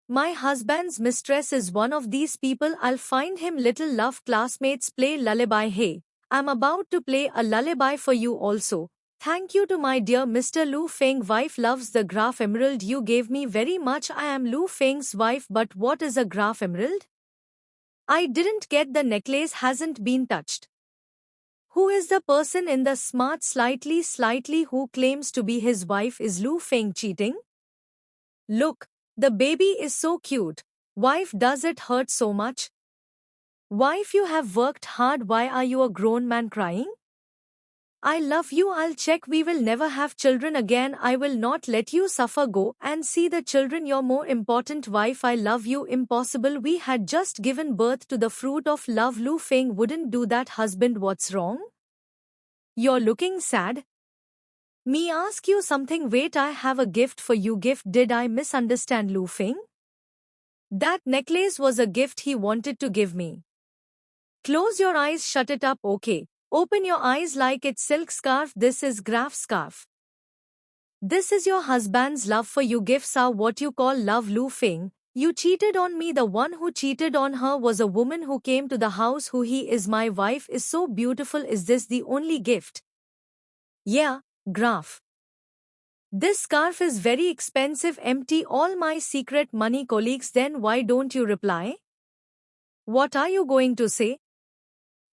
My husband's mistress is one of these people. I'll find him. Little love classmates play lullaby. Hey, I'm about to play a lullaby for you also. Thank you to my dear Mr. Lu Feng. Wife loves the graph emerald you gave me very much. I am Lu Feng's wife, but what is a graph emerald? I didn't get the necklace hasn't been touched. Who is the person in the smart slightly who claims to be his wife? Is Lu Feng cheating? Look, the baby is so cute. Wife, does it hurt so much? Wife, you have worked hard. Why are you a grown man crying? I love you. I'll check. We will never have children again. I will not let you suffer. Go and see the children. You're more important. Wife, I love you. Impossible. We had just given birth to the fruit of love. Lu Feng wouldn't do that. Husband, what's wrong? You're looking sad. Me ask you something. Wait, I have a gift for you. Gift? Did I misunderstand Lu Feng? That necklace was a gift he wanted to give me. Close your eyes. Shut it up. Okay. Open your eyes like it's silk scarf. This is graph scarf. This is your husband's love for you. Gifts are what you call love. Lu Feng, you cheated on me. The one who cheated on her was a woman who came to the house. Who he is. My wife is so beautiful. Is this the only gift? Yeah, graph. This scarf is very expensive. Empty all my secret money. Colleagues, then why don't you reply? What are you going to say?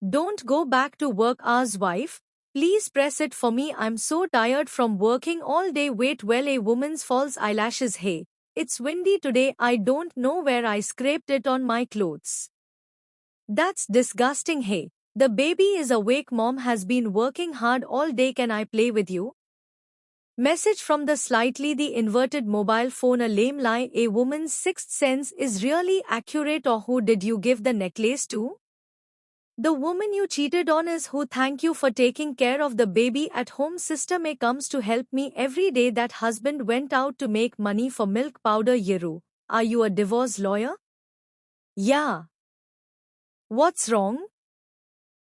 Don't go back to work. Ours. Wife, please press it for me. I'm so tired from working all day. Wait, well, a woman's false eyelashes. Hey, it's windy today. I don't know where I scraped it on my clothes. That's disgusting. Hey, the baby is awake. Mom has been working hard all day. Can I play with you? Message from the slightly inverted mobile phone. A lame lie. A woman's sixth sense is really accurate. Or who did you give the necklace to? The woman you cheated on is who. Thank you for taking care of the baby at home. Sister May comes to help me every day. That husband went out to make money for milk powder. Yeru, are you a divorce lawyer? Yeah. What's wrong?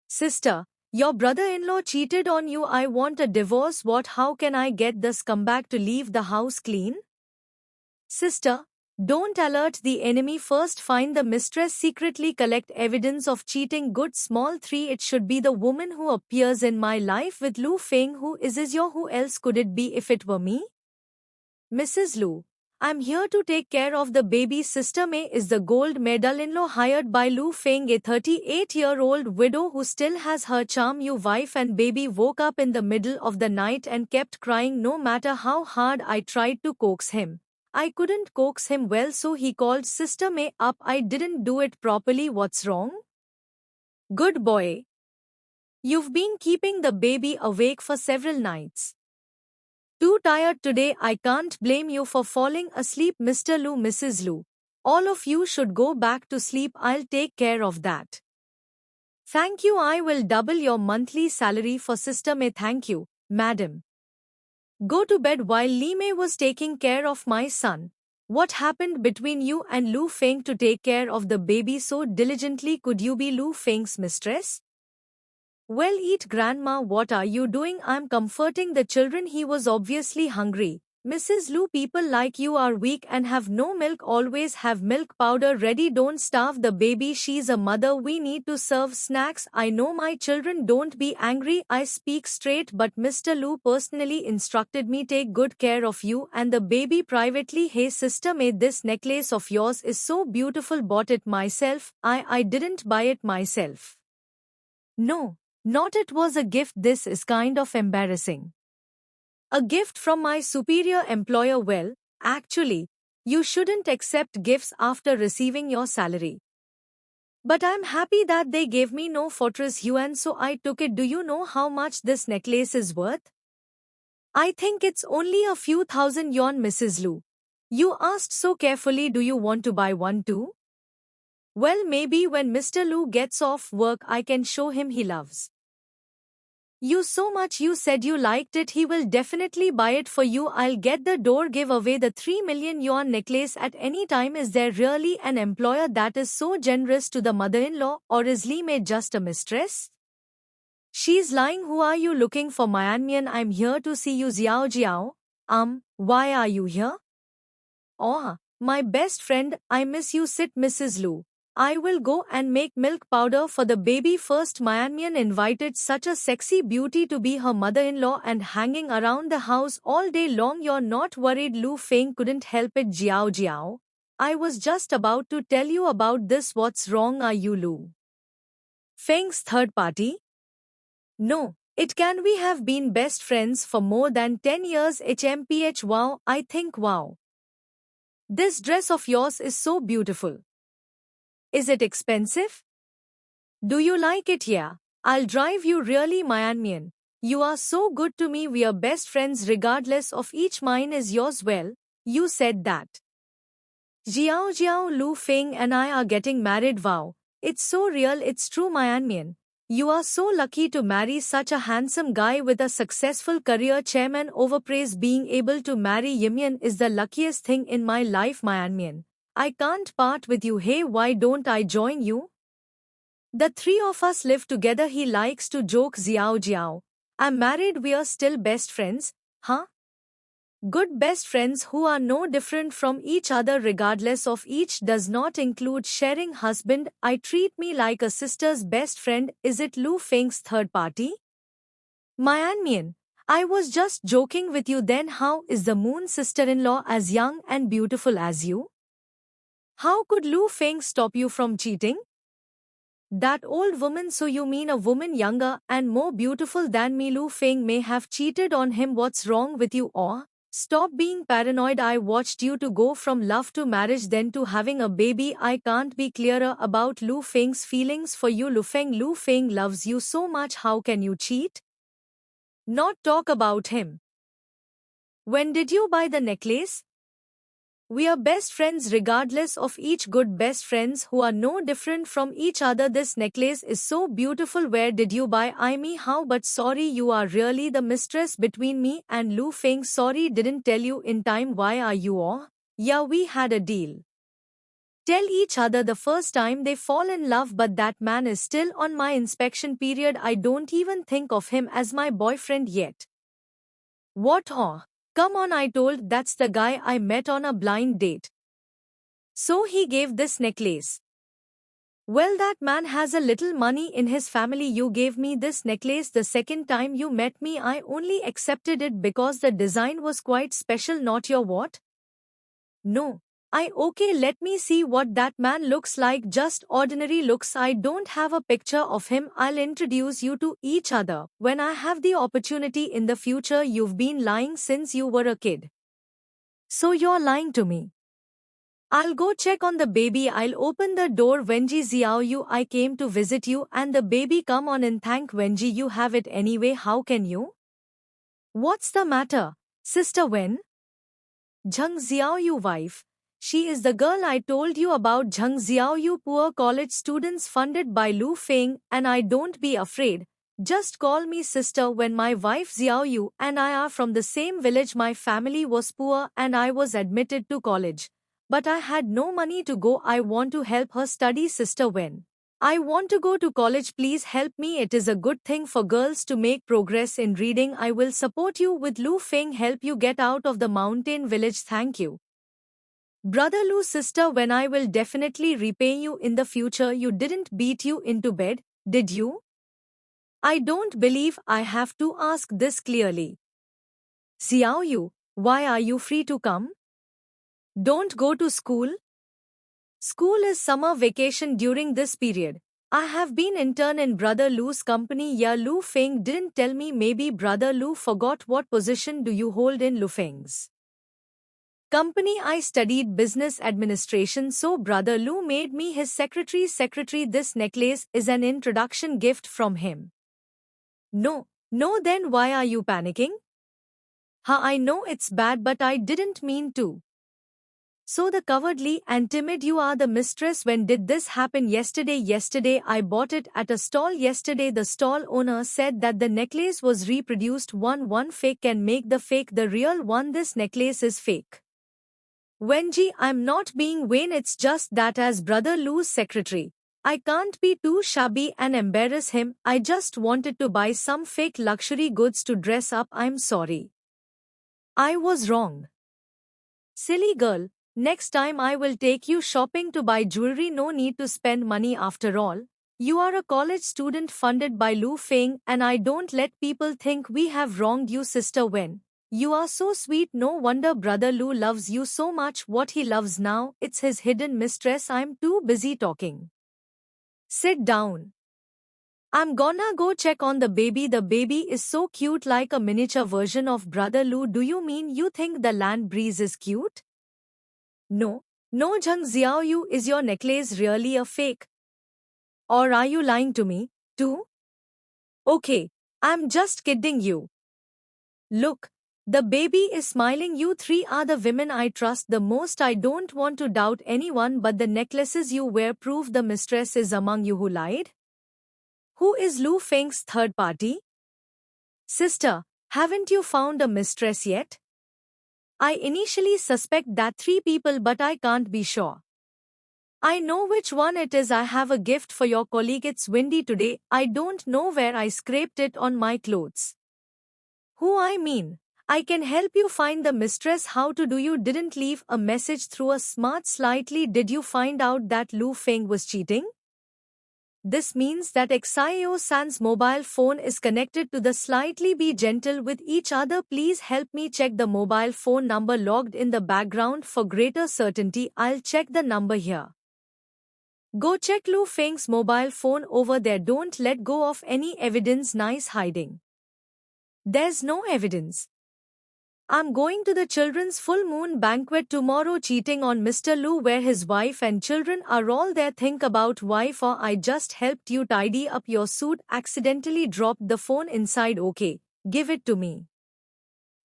Sister, your brother-in-law cheated on you. I want a divorce. What? How can I get the scumbag to leave the house clean? Sister, don't alert the enemy. First find the mistress. Secretly collect evidence of cheating. Good. Small 3. It should be the woman who appears in my life with Lu Feng. Who is your? Who else could it be if it were me? Mrs. Lu, I'm here to take care of the baby. Sister May is the gold medal in-law hired by Lu Feng, a 38-year-old widow who still has her charm. Your wife and baby woke up in the middle of the night and kept crying. No matter how hard I tried to coax him, I couldn't coax him well, so he called Sister May up. I didn't do it properly. What's wrong? Good boy. You've been keeping the baby awake for several nights. Too tired today. I can't blame you for falling asleep. Mr. Lu, Mrs. Lu, all of you should go back to sleep. I'll take care of that. Thank you. I will double your monthly salary for Sister May. Thank you, madam. Go to bed. While Li Mei was taking care of my son, what happened between you and Lu Feng to take care of the baby so diligently? Could you be Lu Feng's mistress? Well, eat, grandma. What are you doing? I'm comforting the children. He was obviously hungry. Mrs. Lu, people like you are weak and have no milk. Always have milk powder ready. Don't starve the baby. She's a mother. We need to serve snacks. I know my children. Don't be angry. I speak straight, but Mr. Lu personally instructed me take good care of you and the baby privately. Hey sister May, this necklace of yours is so beautiful. Bought it myself. I didn't buy it myself. No, not it was a gift. This is kind of embarrassing. A gift from my superior employer. Well, actually, you shouldn't accept gifts after receiving your salary. But I'm happy that they gave me no fortress yuan, so I took it. Do you know how much this necklace is worth? I think it's only a few thousand yuan. Mrs. Lu, you asked so carefully. Do you want to buy one too? Well, maybe when Mr. Lu gets off work I can show him. He loves you so much. You said you liked it. He will definitely buy it for you. I'll get the door. Give away the 3 million yuan necklace at any time. Is there really an employer that is so generous to the mother-in-law, or is Li Mei just a mistress? She's lying. Who are you looking for? Mian? I'm here to see you. Xiao Jiao. Why are you here? Oh, My best friend, I miss you. Sit Mrs. Lu. I will go and make milk powder for the baby first. Myanmar invited such a sexy beauty to be her mother-in-law and hanging around the house all day long. You're not worried? Lu Feng couldn't help it. Jiao Jiao. I was just about to tell you about this. What's wrong? Are you Lu Feng's third party? No. It can we have been best friends for more than 10 years. HMPH. Wow, I think wow. This dress of yours is so beautiful. Is it expensive? Do you like it? Yeah. I'll drive you. Really, Myanmar. You are so good to me. We are best friends regardless of each. Mine is yours. Well, you said that. Jiao Jiao, Lu Feng and I are getting married. Wow. It's so real. It's true, Myanmar. You are so lucky to marry such a handsome guy with a successful career. Chairman overpraise. Being able to marry Yimyan is the luckiest thing in my life, Myanmar. I can't part with you. Hey, why don't I join you? The three of us live together. He likes to joke. Xiao Jiao. I'm married. We are still best friends. Huh? Good best friends who are no different from each other regardless of each does not include sharing husband. I treat me like a sister's best friend. Is it Lu Feng's third party? Myanmar. I was just joking with you. Then how is the moon sister-in-law as young and beautiful as you? How could Lu Feng stop you from cheating? That old woman. So you mean a woman younger and more beautiful than me? Lu Feng may have cheated on him. What's wrong with you? Or stop being paranoid. I watched you to go from love to marriage then to having a baby. I can't be clearer about Lu Feng's feelings for you. Lu Feng loves you so much. How can you cheat? Not talk about him. When did you buy the necklace? We are best friends regardless of each. Good best friends who are no different from each other. This necklace is so beautiful. Where did you buy? I me how? But sorry, you are really the mistress between me and Lu Feng. Sorry, didn't tell you in time. Why are you all? Yeah, we had a deal. Tell each other the first time they fall in love, but that man is still on my inspection period. I don't even think of him as my boyfriend yet. What? Oh, come on, I told that's the guy I met on a blind date. So he gave this necklace. Well, that man has a little money in his family. You gave me this necklace the second time you met me. I only accepted it because the design was quite special. Not your what? No. Okay, let me see what that man looks like. Just ordinary looks. I don't have a picture of him. I'll introduce you to each other when I have the opportunity in the future. You've been lying since you were a kid. So you're lying to me. I'll go check on the baby. I'll open the door. Wenji Xiao Yu, I came to visit you and the baby. Come on in. Thank Wenji, you have it anyway. How can you? What's the matter, Sister Wen? Zheng Xiao Yu wife. She is the girl I told you about. Zheng Xiao Yu, poor college students funded by Lu Feng, and I don't be afraid. Just call me sister. When my wife Xiao Yu and I are from the same village. My family was poor and I was admitted to college. But I had no money to go. I want to help her study. Sister Wen, I want to go to college. Please help me. It is a good thing for girls to make progress in reading. I will support you with Lu Feng. Help you get out of the mountain village. Thank you. Brother Lu. Sister Wen, I will definitely repay you in the future. You didn't beat you into bed, did you? I don't believe I have to ask this clearly. Xiao Yu, why are you free to come? Don't go to school? School is summer vacation during this period. I have been intern in Brother Lu's company. Yeah, Lu Feng didn't tell me. Maybe Brother Lu forgot. What position do you hold in Lu Feng's company? I studied business administration, so Brother Lu made me his secretary. This necklace is an introduction gift from him. No, then why are you panicking? I know it's bad, but I didn't mean to. So the cowardly and timid you are the mistress. When did this happen? Yesterday I bought it at a stall. Yesterday the stall owner said that the necklace was reproduced. One fake can make the fake the real one. This necklace is fake. Wenji, I'm not being vain. It's just that as Brother Lu's secretary, I can't be too shabby and embarrass him. I just wanted to buy some fake luxury goods to dress up. I'm sorry. I was wrong. Silly girl. Next time I will take you shopping to buy jewelry. No need to spend money after all. You are a college student funded by Lu Feng, and I don't let people think we have wronged you, sister Wen. You are so sweet. No wonder brother Lu loves you so much. What he loves now, it's his hidden mistress. I'm too busy talking. Sit down. I'm gonna go check on the baby. The baby is so cute, like a miniature version of brother Lu. Do you mean you think the land breeze is cute? No. No, Zhang Xiaoyu, is your necklace really a fake? Or are you lying to me, too? Okay, I'm just kidding you. Look, the baby is smiling. You three are the women I trust the most. I don't want to doubt anyone, but the necklaces you wear prove the mistress is among you who lied. Who is Lu Feng's third party? Sister, haven't you found a mistress yet? I initially suspect that three people, but I can't be sure. I know which one it is. I have a gift for your colleague. It's windy today. I don't know where I scraped it on my clothes. Who I mean? I can help you find the mistress. How to do? You didn't leave a message through a smart slightly. Did you find out that Lu Feng was cheating? This means that Xiao-san's mobile phone is connected to the slightly. Be gentle with each other. Please help me check the mobile phone number logged in the background for greater certainty. I'll check the number here. Go check Lu Feng's mobile phone over there. Don't let go of any evidence. Nice hiding. There's no evidence. I'm going to the children's full moon banquet tomorrow. Cheating on Mr. Lu, where his wife and children are all there. Think about wife. Or I just helped you tidy up your suit. Accidentally dropped the phone inside. Okay, give it to me.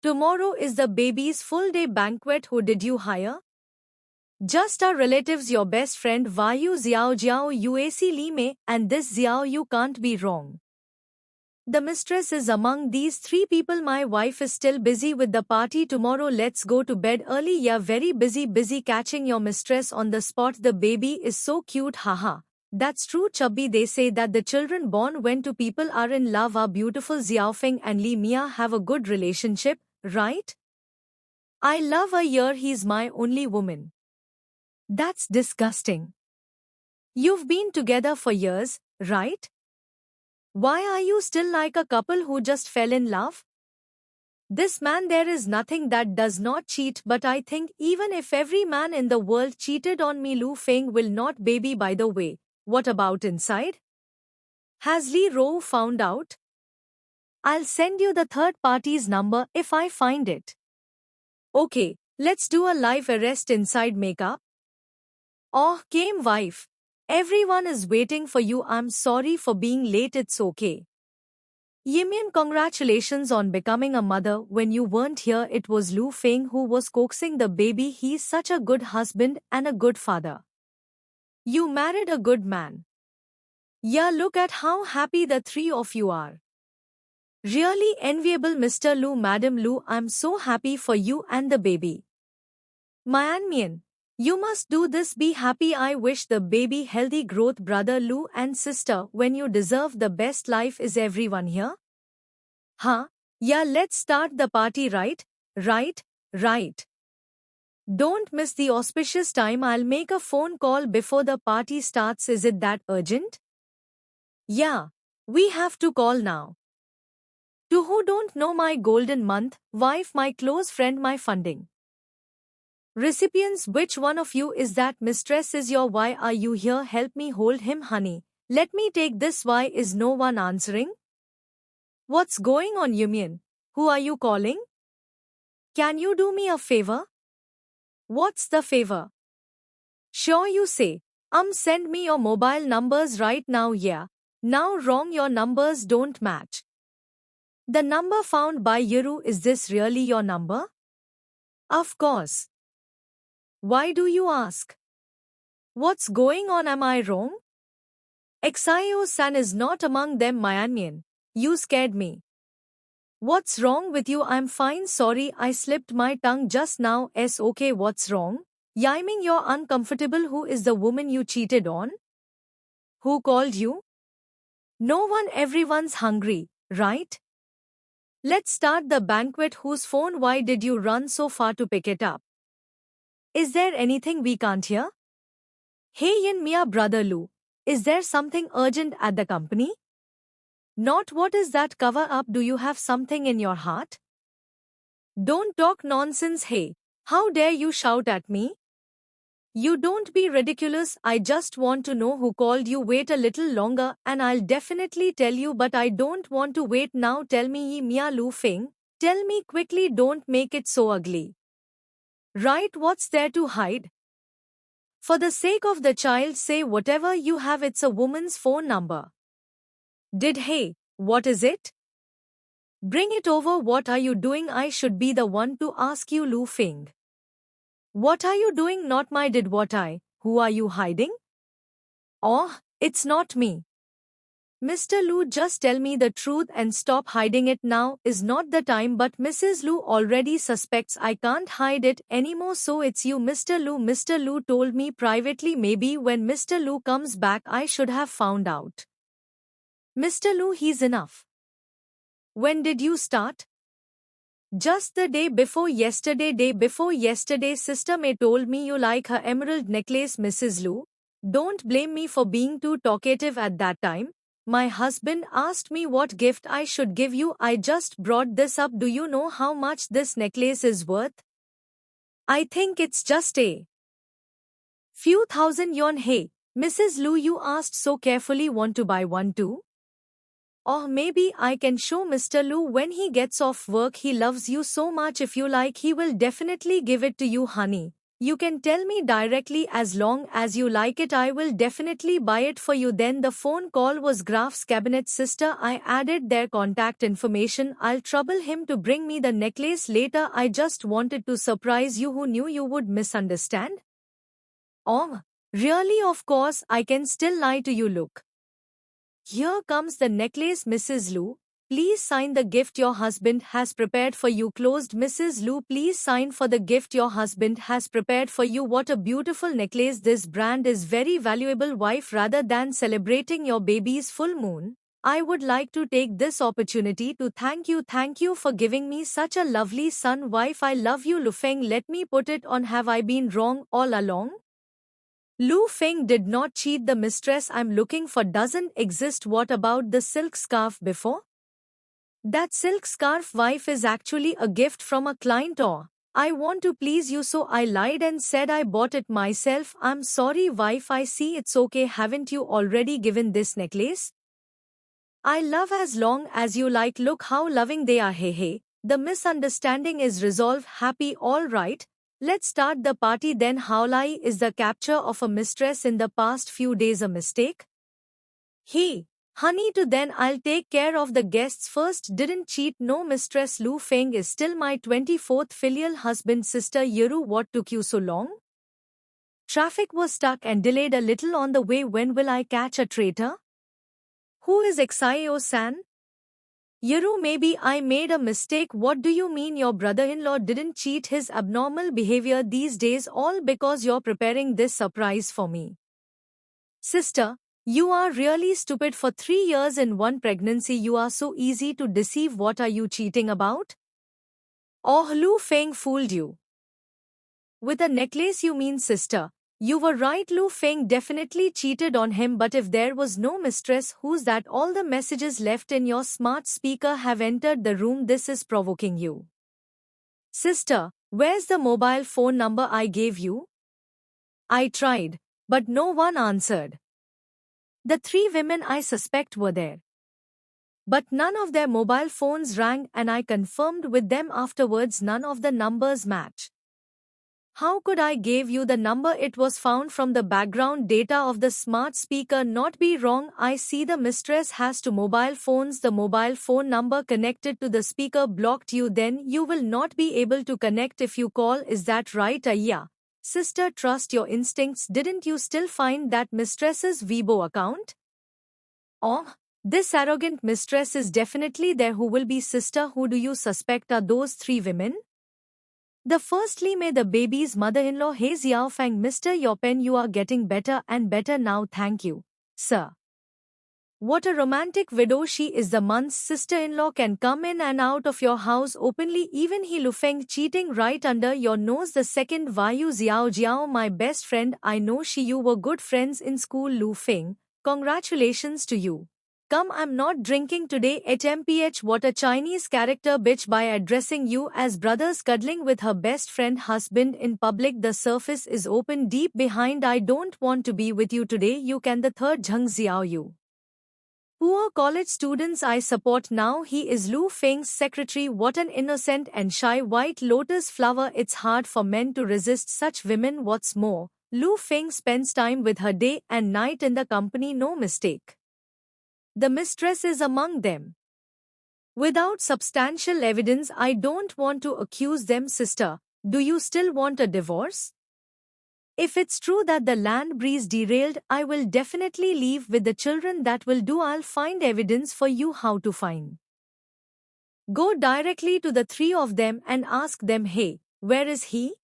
Tomorrow is the baby's full day banquet. Who did you hire? Just our relatives. Your best friend Vayu Xiao Uac Li Mei, and this Xiao. You can't be wrong. The mistress is among these three people. My wife is still busy with the party tomorrow. Let's go to bed early. Yeah, very busy catching your mistress on the spot. The baby is so cute. Haha. That's true, chubby. They say that the children born when two people are in love are beautiful. Xiaofeng and Li Mia have a good relationship, right? I love her. Here he's my only woman. That's disgusting. You've been together for years, right? Why are you still like a couple who just fell in love? This man, there is nothing that does not cheat, but I think even if every man in the world cheated on me, Lu Feng will not. Baby, by the way, what about inside? Has Li Rou found out? I'll send you the third party's number if I find it. Okay, let's do a live arrest inside. Makeup. Oh, came wife. Everyone is waiting for you. I'm sorry for being late. It's okay. Yimian, congratulations on becoming a mother. When you weren't here, it was Lu Feng who was coaxing the baby. He's such a good husband and a good father. You married a good man. Yeah, look at how happy the three of you are. Really enviable, Mr. Lu. Madam Lu, I'm so happy for you and the baby. Mian, you must do this. Be happy. I wish the baby healthy growth. Brother Lu and sister, when you deserve the best life. Is everyone here? Huh? Yeah, let's start the party. Right. Don't miss the auspicious time. I'll make a phone call before the party starts. Is it that urgent? Yeah, we have to call now. To who don't know, my golden month, wife, my close friend, my funding recipients. Which one of you is that? Mistress is your. Why are you here? Help me hold him, honey. Let me take this. Why is no one answering? What's going on, Yumian? Who are you calling? Can you do me a favor? What's the favor? Sure, you say. Send me your mobile numbers right now. Yeah. Now wrong, your numbers don't match. The number found by Yiru, is this really your number? Of course. Why do you ask? What's going on? Am I wrong? Xiao-san is not among them. Mianmian. You scared me. What's wrong with you? I'm fine. Sorry, I slipped my tongue just now. Okay, what's wrong? Yiming, you're uncomfortable. Who is the woman you cheated on? Who called you? No one. Everyone's hungry, right? Let's start the banquet. Whose phone? Why did you run so far to pick it up? Is there anything we can't hear? Hey Yin Mia brother Lu. Is there something urgent at the company? Not what is that cover up, do you have something in your heart? Don't talk nonsense, hey. How dare you shout at me? You don't be ridiculous, I just want to know who called you. Wait a little longer and I'll definitely tell you, but I don't want to wait now. Tell me Yi Mia Lu Feng. Tell me quickly, don't make it so ugly. Right, what's there to hide? For the sake of the child, say whatever you have, it's a woman's phone number. Hey, what is it? Bring it over, what are you doing? I should be the one to ask you, Lu Feng. What are you doing? Not my did what I, who are you hiding? Oh, it's not me. Mr. Lu, just tell me the truth and stop hiding it. Now is not the time, but Mrs. Lu already suspects I can't hide it anymore, so it's you, Mr. Lu. Mr. Lu told me privately, maybe when Mr. Lu comes back I should have found out. Mr. Lu, he's enough. When did you start? Just the day before yesterday. Day before yesterday, Sister May told me you like her emerald necklace, Mrs. Lu. Don't blame me for being too talkative at that time. My husband asked me what gift I should give you. I just brought this up. Do you know how much this necklace is worth? I think it's just a few thousand yuan. Hey, Mrs. Lu, you asked so carefully. Want to buy one too? Or maybe I can show Mr. Lu when he gets off work. He loves you so much. If you like, he will definitely give it to you, honey. You can tell me directly as long as you like it. I will definitely buy it for you. Then the phone call was Graf's cabinet. Sister, I added their contact information. I'll trouble him to bring me the necklace later. I just wanted to surprise you. Who knew you would misunderstand? Oh, really? Of course, I can still lie to you. Look. Here comes the necklace, Mrs. Lu. Please sign the gift your husband has prepared for you. Closed. Mrs. Lu, please sign for the gift your husband has prepared for you. What a beautiful necklace. This brand is very valuable. Wife, rather than celebrating your baby's full moon, I would like to take this opportunity to thank you. Thank you for giving me such a lovely son. Wife, I love you. Lu Feng, let me put it on. Have I been wrong all along? Lu Feng did not cheat. The mistress I'm looking for doesn't exist. What about the silk scarf before? That silk scarf, wife, is actually a gift from a client. Or I want to please you, so I lied and said I bought it myself. I'm sorry, wife. I see, it's okay. Haven't you already given this necklace? I love as long as you like. Look how loving they are. Hey hey. The misunderstanding is resolved. Happy? All right. Let's start the party then. How lie is the capture of a mistress in the past few days a mistake? He. Honey, to then I'll take care of the guests first. Didn't cheat. No, Mistress Lu Feng is still my 24th filial husband. Sister Yeru, what took you so long? Traffic was stuck and delayed a little on the way. When will I catch a traitor? Who is Xio-san? Yeru, maybe I made a mistake. What do you mean your brother-in-law didn't cheat? His abnormal behavior these days all because you're preparing this surprise for me. Sister, you are really stupid. For 3 years in one pregnancy you are so easy to deceive. What are you cheating about? Oh, Lu Feng fooled you. With a necklace you mean, sister. You were right, Lu Feng definitely cheated on him, but if there was no mistress, who's that? All the messages left in your smart speaker have entered the room. This is provoking you. Sister, where's the mobile phone number I gave you? I tried, but no one answered. The 3 women I suspect were there. But none of their mobile phones rang and I confirmed with them afterwards. None of the numbers match. How could I give you the number? It was found from the background data of the smart speaker. Not be wrong, I see the mistress has 2 mobile phones. The mobile phone number connected to the speaker blocked you. Then you will not be able to connect if you call. Is that right? Yeah. Sister, trust your instincts. Didn't you still find that mistress's Weibo account? Oh, this arrogant mistress is definitely there. Who will be? Sister, who do you suspect are those 3 women? The firstly, may the baby's mother-in-law. Hey Xiao Feng, Mr. Your pen, you are getting better and better now. Thank you, sir. What a romantic widow she is. The month's sister-in-law can come in and out of your house openly, even he Lufeng cheating right under your nose. The second Vayu Xiao Jiao, my best friend, I know she you were good friends in school. Lufeng, congratulations to you. Come, I'm not drinking today. HMPH, what a Chinese character bitch by addressing you as brothers cuddling with her best friend husband in public. The surface is open deep behind. I don't want to be with you today. You can. The third Zheng Xiao you. Poor college students I support now. He is Lu Feng's secretary. What an innocent and shy white lotus flower. It's hard for men to resist such women. What's more, Lu Feng spends time with her day and night in the company. No mistake. The mistress is among them. Without substantial evidence, I don't want to accuse them. Sister, do you still want a divorce? If it's true that the land breeze derailed, I will definitely leave with the children. That will do. I'll find evidence for you. How to find? Go directly to the three of them and ask them, hey, where is he?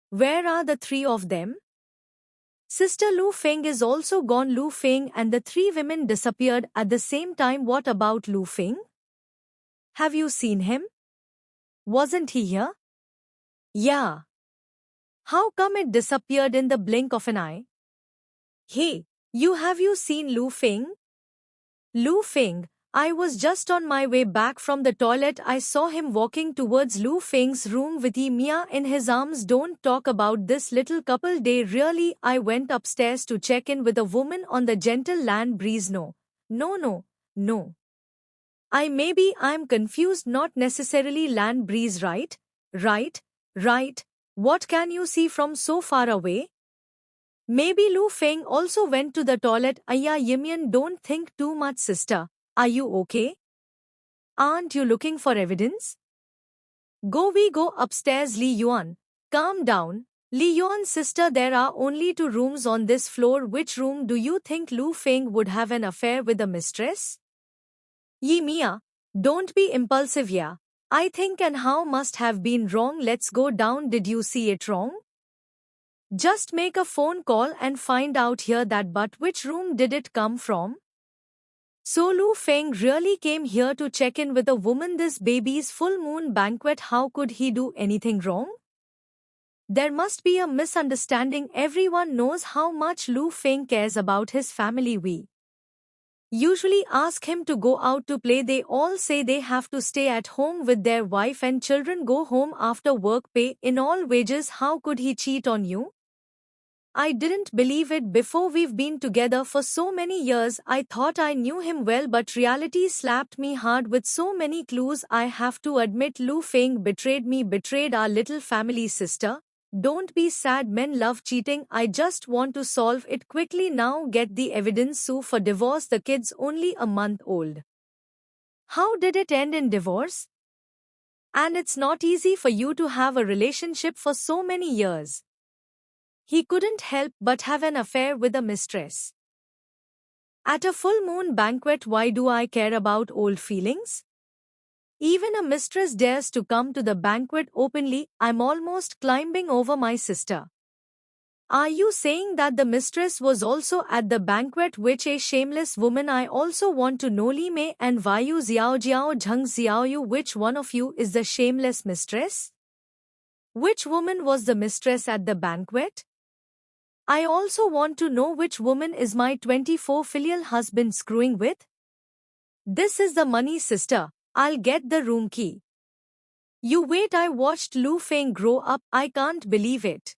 Where are the three of them? Sister Lu Feng is also gone. Lu Feng and the three women disappeared at the same time. What about Lu Feng? Have you seen him? Wasn't he here? Yeah. How come it disappeared in the blink of an eye? Hey, have you seen Lu Feng? Lu Feng, I was just on my way back from the toilet. I saw him walking towards Lu Feng's room with Mia in his arms. Don't talk about this little couple day. Really, I went upstairs to check in with a woman on the gentle land breeze. No. I'm confused. Not necessarily land breeze, right? Right. What can you see from so far away? Maybe Lu Feng also went to the toilet. Ayya Yimian, don't think too much, sister. Are you okay? Aren't you looking for evidence? We go upstairs. Li Yuan, calm down. Li Yuan, sister, there are only 2 rooms on this floor. Which room do you think Lu Feng would have an affair with the mistress? Yi Mia, don't be impulsive. Yeah, I think and how must have been wrong. Let's go down. Did you see it wrong? Just make a phone call and find out here that. But which room did it come from? So Lu Feng really came here to check in with a woman. This baby's full moon banquet. How could he do anything wrong? There must be a misunderstanding. Everyone knows how much Lu Feng cares about his family. We usually ask him to go out to play. They all say they have to stay at home with their wife and children. Go home after work. Pay in all wages. How could he cheat on you? I didn't believe it before. We've been together for so many years. I thought I knew him well, but reality slapped me hard with so many clues. I have to admit, Lu Feng betrayed me, betrayed our little family. Sister, don't be sad. Men love cheating. I just want to solve it quickly now. Get the evidence. Sue for divorce. The kid's only a month old. How did it end in divorce? And it's not easy for you to have a relationship for so many years. He couldn't help but have an affair with a mistress. At a full moon banquet, why do I care about old feelings? Even a mistress dares to come to the banquet openly. I'm almost climbing over my sister. Are you saying that the mistress was also at the banquet? Which a shameless woman? I also want to know. Li Mei and Vayu Xiao Jiao Zheng Xiaoyu, which one of you is the shameless mistress? Which woman was the mistress at the banquet? I also want to know which woman is my 24 filial husband screwing with? This is the money, sister. I'll get the room key. You wait. I watched Lu Feng grow up. I can't believe it.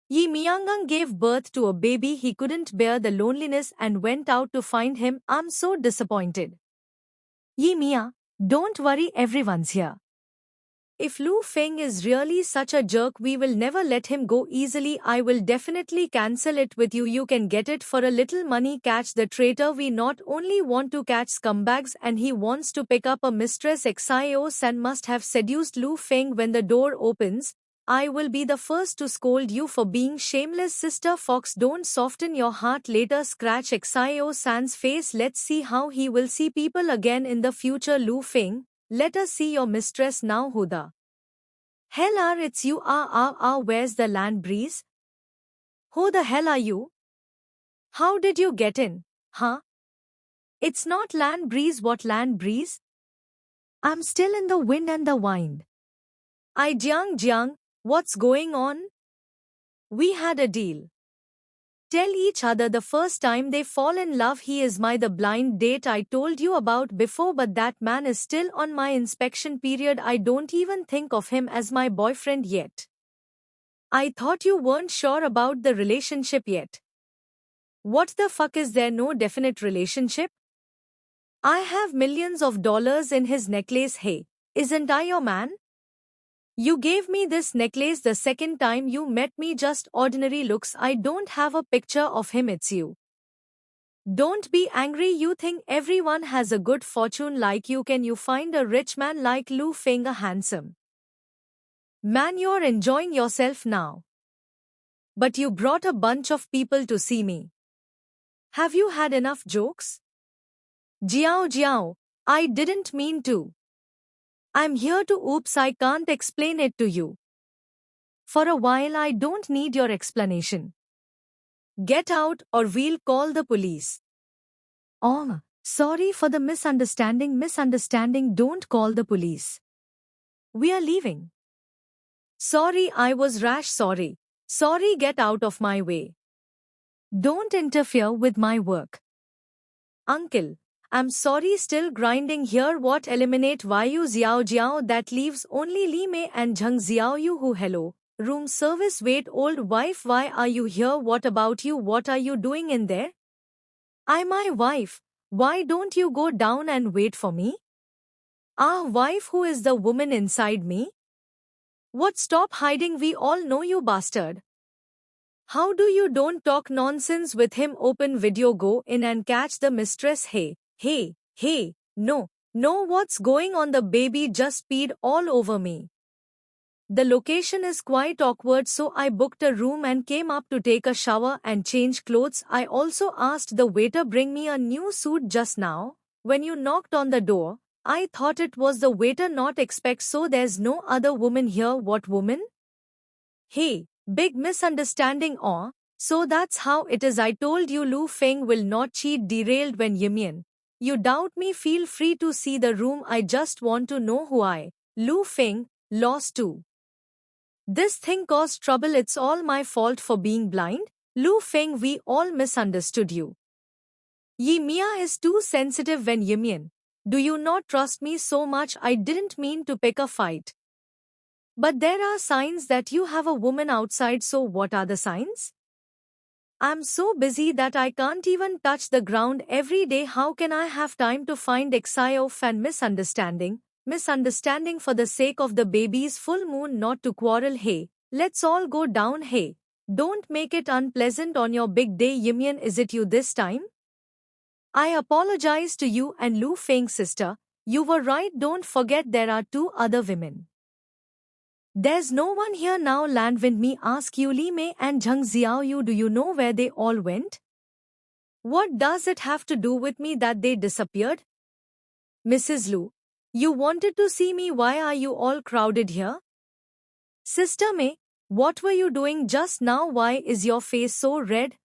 Yi Miangang gave birth to a baby. He couldn't bear the loneliness and went out to find him. I'm so disappointed. Yi Mia, don't worry, everyone's here. If Lu Feng is really such a jerk, we will never let him go easily. I will definitely cancel it with you. You can get it for a little money. Catch the traitor. We not only want to catch scumbags, and he wants to pick up a mistress. Xio San must have seduced Lu Feng. When the door opens, I will be the first to scold you for being shameless. Sister Fox, don't soften your heart later. Scratch Xio San's face. Let's see how he will see people again in the future. Lu Feng, let us see your mistress now. Who the hell are it's you? Where's the land breeze? Who the hell are you? How did you get in? Huh? It's not land breeze. What land breeze? I'm still in the wind and the wind. Jiang, what's going on? We had a deal. Tell each other the first time they fall in love. He is my the blind date I told you about before, but that man is still on my inspection period. I don't even think of him as my boyfriend yet. I thought you weren't sure about the relationship yet. What the fuck, is there no definite relationship? I have millions of dollars in his necklace. Hey, isn't I your man? You gave me this necklace the second time you met me. Just ordinary looks. I don't have a picture of him. It's you. Don't be angry. You think everyone has a good fortune like you. Can you find a rich man like Lu Feng, a handsome man? You're enjoying yourself now. But you brought a bunch of people to see me. Have you had enough jokes? Jiao, I didn't mean to. I'm here to oops, I can't explain it to you. For a while I don't need your explanation. Get out or we'll call the police. Oh, sorry for the misunderstanding. Don't call the police. We are leaving. Sorry, I was rash. Sorry, get out of my way. Don't interfere with my work. Uncle, I'm sorry, still grinding here. What? Eliminate Vayu Jiao, that leaves only Li Mei and Zheng Xiaoyu. Who? Hello, room service. Wait, old wife, why are you here? What about you? What are you doing in there? I'm my wife. Why don't you go down and wait for me? Ah, wife, who is the woman inside me? What? Stop hiding, we all know you, bastard. How do you? Don't talk nonsense with him. Open video, go in and catch the mistress. Hey, no, what's going on? The baby just peed all over me. The location is quite awkward, so I booked a room and came up to take a shower and change clothes. I also asked the waiter bring me a new suit just now. When you knocked on the door, I thought it was the waiter, not expect, so there's no other woman here. What woman? Hey, big misunderstanding. Oh, so that's how it is. I told you Lu Feng will not cheat. Derailed when Yimian. You doubt me? Feel free to see the room. I just want to know who Lu Feng, lost to. This thing caused trouble. It's all my fault for being blind. Lu Feng, we all misunderstood you. Yi Mia is too sensitive when Yimian. Do you not trust me so much? I didn't mean to pick a fight. But there are signs that you have a woman outside, so what are the signs? I'm so busy that I can't even touch the ground every day. How can I have time to find XIOF and misunderstanding for the sake of the baby's full moon, not to quarrel. Hey, let's all go down. Hey, don't make it unpleasant on your big day. Yimian, is it you this time? I apologize to you and Lu Feng's sister. You were right. Don't forget there are two other women. There's no one here now. Landwind me ask you Li Mei and Zheng Xiaoyu, do you know where they all went? What does it have to do with me that they disappeared? Mrs. Lu, you wanted to see me. Why are you all crowded here? Sister Mei, what were you doing just now? Why is your face so red?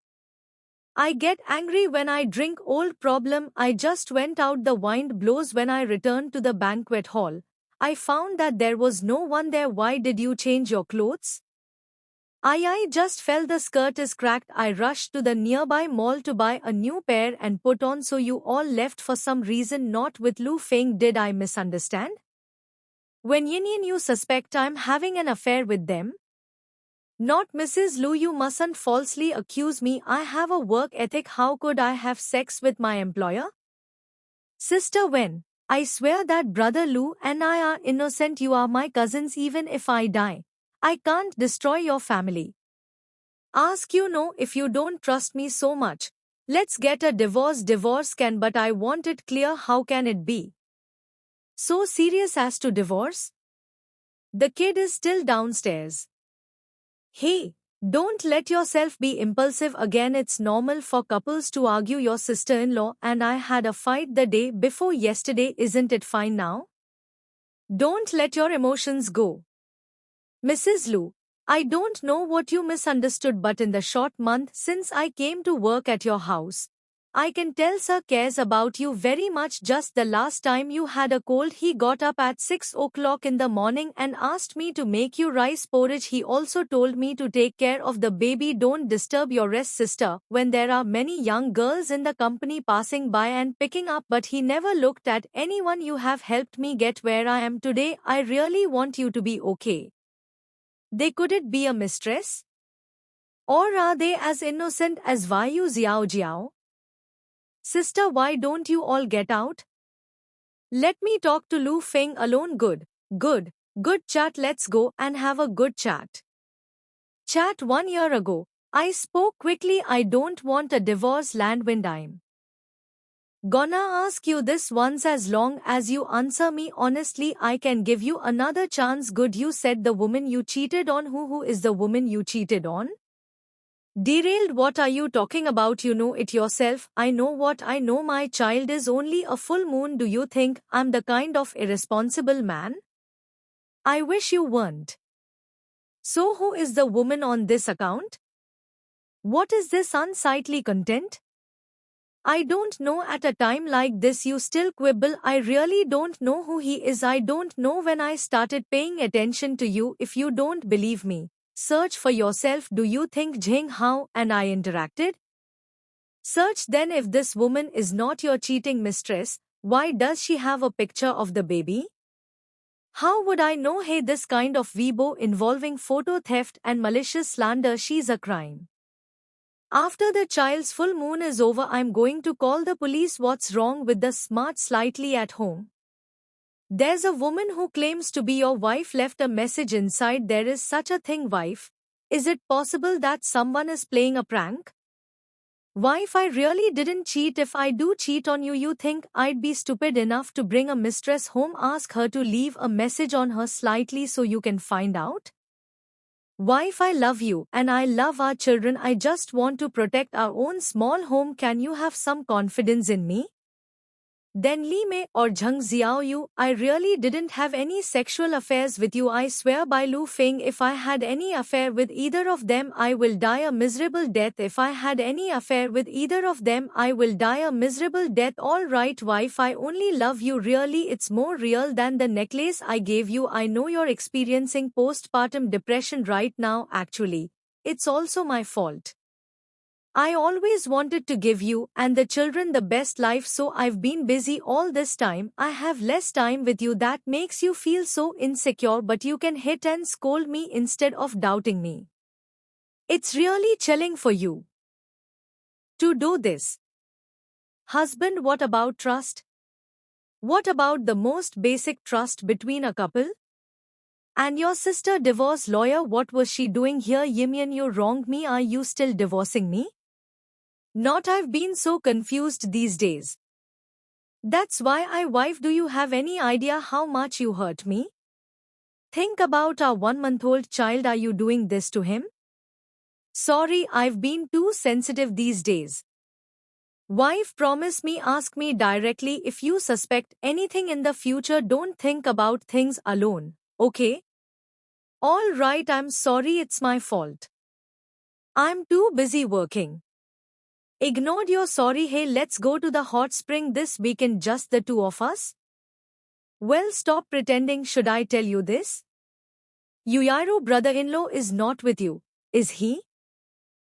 I get angry when I drink. Old problem. I just went out. The wind blows. When I returned to the banquet hall, I found that there was no one there. Why did you change your clothes? I just felt the skirt is cracked. I rushed to the nearby mall to buy a new pair and put on. So you all left for some reason, not with Lu Feng. Did I misunderstand? When Yin, you suspect I'm having an affair with them? Not Mrs. Lu. You mustn't falsely accuse me. I have a work ethic. How could I have sex with my employer? Sister Wen, I swear that brother Lu and I are innocent. You are my cousins. Even if I die, I can't destroy your family. Ask you know, if you don't trust me so much, let's get a divorce. Divorce can, but I want it clear. How can it be so serious as to divorce? The kid is still downstairs. Hey, don't let yourself be impulsive again. It's normal for couples to argue. Your sister-in-law and I had a fight the day before yesterday. Isn't it fine now? Don't let your emotions go. Mrs. Lu, I don't know what you misunderstood, but in the short month since I came to work at your house, I can tell sir cares about you very much. Just the last time you had a cold he got up at 6 o'clock in the morning and asked me to make you rice porridge. He also told me to take care of the baby. Don't disturb your rest sister when there are many young girls in the company passing by and picking up, but he never looked at anyone. You have helped me get where I am today. I really want you to be okay. They could it be a mistress? Or are they as innocent as Vayu Xiao Jiao? Sister, why don't you all get out? Let me talk to Lu Feng alone. Good chat. Let's go and have a good chat. Chat 1 year ago. I spoke quickly. I don't want a divorce, Landwind. I'm gonna ask you this once. As long as you answer me honestly, I can give you another chance. Good, you said the woman you cheated on. Who is the woman you cheated on? Derailed, what are you talking about? You know it yourself. I know what I know. My child is only a full moon. Do you think I'm the kind of irresponsible man? I wish you weren't. So who is the woman on this account? What is this unsightly content? I don't know. At a time like this you still quibble. I really don't know who he is. I don't know when I started paying attention to you. If you don't believe me, search for yourself. Do you think Jing Hao and I interacted? Search then. If this woman is not your cheating mistress, why does she have a picture of the baby? How would I know? Hey, this kind of Weibo involving photo theft and malicious slander, she's a crime. After the child's full moon is over, I'm going to call the police. What's wrong with the smart slightly at home? There's a woman who claims to be your wife left a message inside. There is such a thing, wife. Is it possible that someone is playing a prank? Wife, I really didn't cheat. If I do cheat on you, you think I'd be stupid enough to bring a mistress home? Ask her to leave a message on her slightly so you can find out. Wife, I love you and I love our children. I just want to protect our own small home. Can you have some confidence in me? Then Li Mei or Zheng Xiaoyu, I really didn't have any sexual affairs with you. I swear by Lu Feng, if I had any affair with either of them, I will die a miserable death. If I had any affair with either of them, I will die a miserable death. All right, wife, I only love you. Really, it's more real than the necklace I gave you. I know you're experiencing postpartum depression right now. Actually, it's also my fault. I always wanted to give you and the children the best life, so I've been busy all this time. I have less time with you. That makes you feel so insecure, but you can hit and scold me instead of doubting me. It's really chilling for you to do this. Husband, what about trust? What about the most basic trust between a couple? And your sister, divorce lawyer, what was she doing here? Yimian, you wronged me. Are you still divorcing me? Not, I've been so confused these days. That's why I wife. Do you have any idea how much you hurt me? Think about our 1-month-old child. Are you doing this to him? Sorry, I've been too sensitive these days. Wife, promise me, ask me directly if you suspect anything in the future. Don't think about things alone, okay? All right, I'm sorry, it's my fault. I'm too busy working. Ignored your sorry. Hey, let's go to the hot spring this weekend, just the two of us? Well, stop pretending. Should I tell you this? Yuyaru brother-in-law is not with you, is he?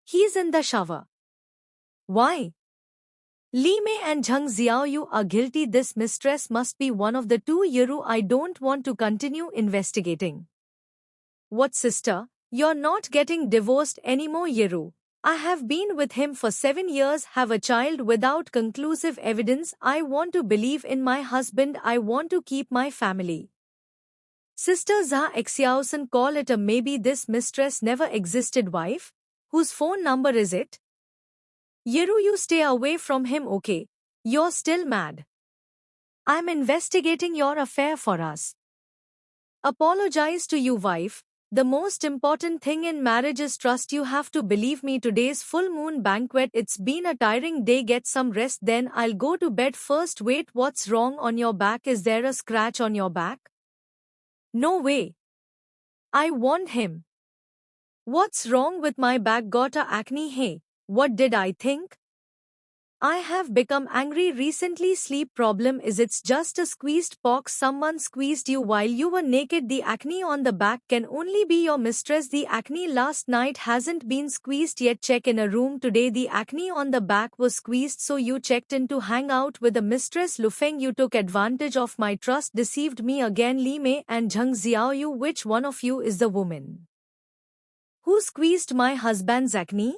He's in the shower. Why? Li Mei and Zheng Xiaoyu are guilty. This mistress must be one of the two. Yiru, I don't want to continue investigating. What, sister? You're not getting divorced anymore, Yiru. I have been with him for 7 years, have a child without conclusive evidence. I want to believe in my husband. I want to keep my family. Sister Zha Xiaosan, call it a maybe. This mistress never existed. Wife? Whose phone number is it? Yiru, you stay away from him, okay? You're still mad. I'm investigating your affair for us. Apologize to you, wife. The most important thing in marriage is trust. You have to believe me. Today's full moon banquet, it's been a tiring day. Get some rest, then I'll go to bed first. Wait, what's wrong on your back? Is there a scratch on your back? No way. I warned him. What's wrong with my back? Got a acne? Hey, what did I think? I have become angry recently. Sleep problem is it's just a squeezed pox. Someone squeezed you while you were naked. The acne on the back can only be your mistress. The acne last night hasn't been squeezed yet. Check in a room today. The acne on the back was squeezed, so you checked in to hang out with the mistress. Lu Feng, you took advantage of my trust, deceived me again. Li Mei and Zheng Xiaoyu, which one of you is the woman who squeezed my husband's acne?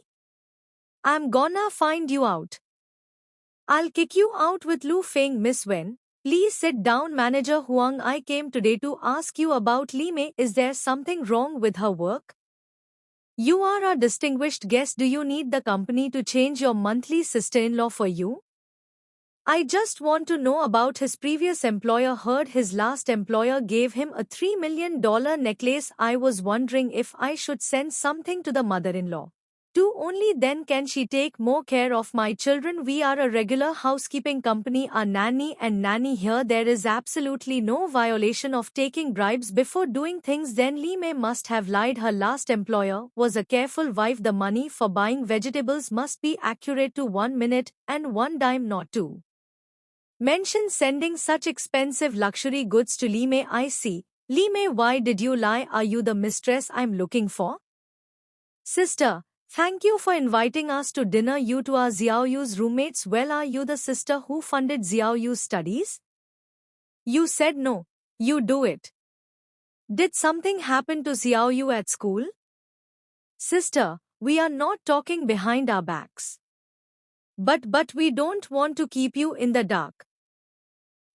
I'm gonna find you out. I'll kick you out with Lu Feng. Miss Wen, please sit down. Manager Huang, I came today to ask you about Li Mei. Is there something wrong with her work? You are a distinguished guest. Do you need the company to change your monthly sister-in-law for you? I just want to know about his previous employer. Heard his last employer gave him a $3 million necklace. I was wondering if I should send something to the mother-in-law. Only then can she take more care of my children. We are a regular housekeeping company. A nanny and nanny here. There is absolutely no violation of taking bribes before doing things. Then Li Mei must have lied. Her last employer was a careful wife. The money for buying vegetables must be accurate to 1 minute and 1 dime, not to mention sending such expensive luxury goods to Li Mei. I see. Li Mei, why did you lie? Are you the mistress I'm looking for? Sister, thank you for inviting us to dinner. You two are Xiaoyu's roommates. Well, are you the sister who funded Xiaoyu's studies? You said no. You do it. Did something happen to Xiaoyu at school? Sister, we are not talking behind our backs. But we don't want to keep you in the dark.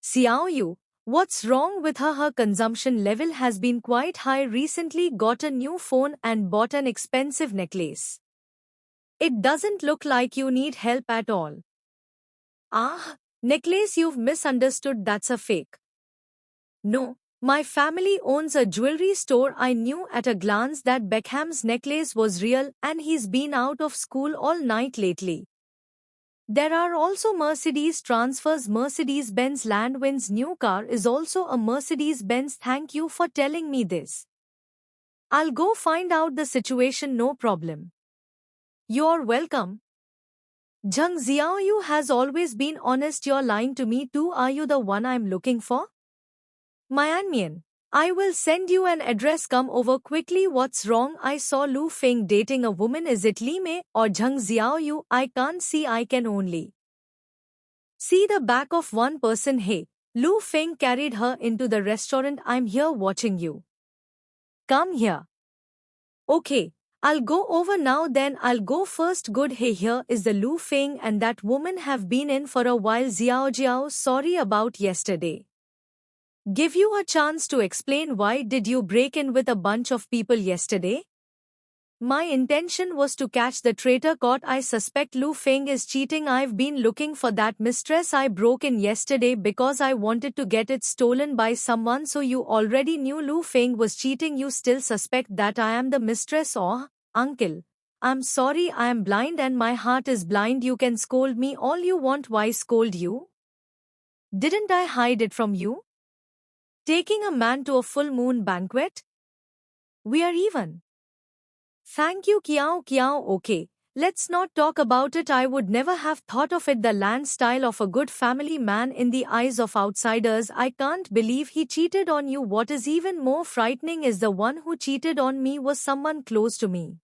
Xiaoyu, what's wrong with her? Her consumption level has been quite high recently. Got a new phone and bought an expensive necklace. It doesn't look like you need help at all. Ah, necklace, you've misunderstood. That's a fake. No, my family owns a jewelry store. I knew at a glance that Beckham's necklace was real, and he's been out of school all night lately. There are also Mercedes transfers. Mercedes-Benz Landwind's new car is also a Mercedes-Benz. Thank you for telling me this. I'll go find out the situation. No problem. You're welcome. Zheng Xiaoyu has always been honest. You're lying to me too. Are you the one I'm looking for? Mianmian, I will send you an address. Come over quickly. What's wrong? I saw Lu Feng dating a woman. Is it Li Mei or Zheng Xiaoyu? I can't see. I can only see the back of one person. Hey, Lu Feng carried her into the restaurant. I'm here watching you. Come here. Okay, I'll go over now. Then I'll go first. Good. Hey, here is the Lu Feng and that woman have been in for a while. Xiaojiao, sorry about yesterday. Give you a chance to explain. Why did you break in with a bunch of people yesterday? My intention was to catch the traitor. Caught. I suspect Lu Feng is cheating. I've been looking for that mistress. I broke in yesterday because I wanted to get it stolen by someone. So you already knew Lu Feng was cheating. You still suspect that I am the mistress? Oh, uncle, I'm sorry. I am blind and my heart is blind. You can scold me all you want. Why scold you? Didn't I hide it from you? Taking a man to a full moon banquet? We are even. Thank you. Kiao Kiao. Okay, let's not talk about it. I would never have thought of it. The land style of a good family man in the eyes of outsiders. I can't believe he cheated on you. What is even more frightening is the one who cheated on me was someone close to me.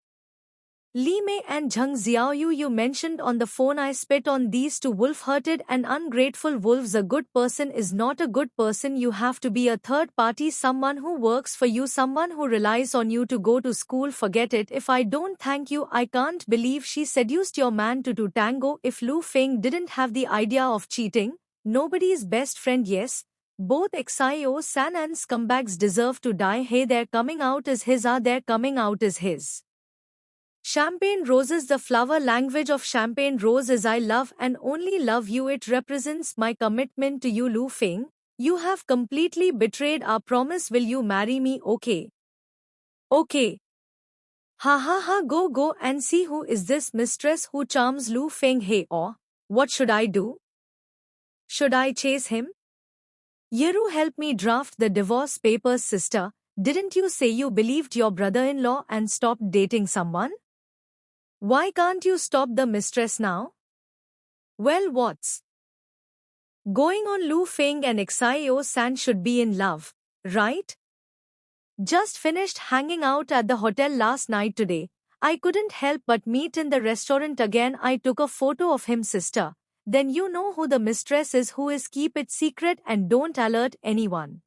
Li Mei and Zheng Xiaoyu, you mentioned on the phone. I spit on these two wolf-hearted and ungrateful wolves. A good person is not a good person. You have to be a third party, someone who works for you, someone who relies on you to go to school. Forget it. If I don't thank you, I can't believe she seduced your man to tango. If Lu Feng didn't have the idea of cheating, nobody's best friend. Yes, both Xio San and scumbags deserve to die. Hey, their coming out is his. Their coming out is his. Champagne roses. The flower language of champagne rose is I love and only love you. It represents my commitment to you. Lu Feng, you have completely betrayed our promise. Will you marry me? Okay. Okay. Ha ha ha. Go and see who is this mistress who charms Lu Feng. Hey, or what should I do? Should I chase him? Yeru, help me draft the divorce papers. Sister, didn't you say you believed your brother-in-law and stopped dating someone? Why can't you stop the mistress now? Well, what's going on? Lu Feng and Xiao San should be in love, right? Just finished hanging out at the hotel last night today. I couldn't help but meet in the restaurant again. I took a photo of him, sister. Then you know who the mistress is, who is. Keep it secret and don't alert anyone.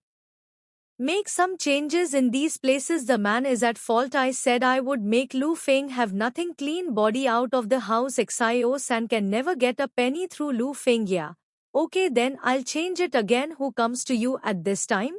Make some changes in these places. The man is at fault. I said I would make Lu Feng have nothing. Clean body out of the house. Xio San can never get a penny through Lu Feng. Yeah. Okay, then I'll change it again. Who comes to you at this time?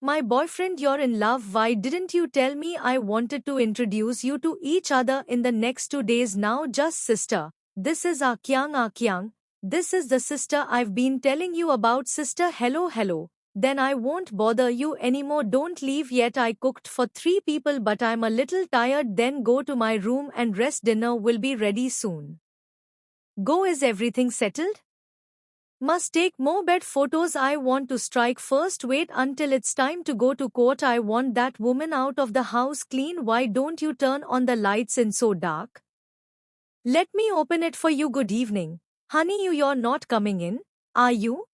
My boyfriend. You're in love. Why didn't you tell me? I wanted to introduce you to each other in the next 2 days. Now just sister. This is Akyang. This is the sister I've been telling you about. Sister, hello. Then I won't bother you anymore. Don't leave yet. I cooked for 3 people but I'm a little tired. Then go to my room and rest. Dinner will be ready soon. Go. Is everything settled? Must take more bed photos. I want to strike first. Wait until it's time to go to court. I want that woman out of the house clean. Why don't you turn on the lights in so dark? Let me open it for you. Good evening. Honey, you're not coming in, are you?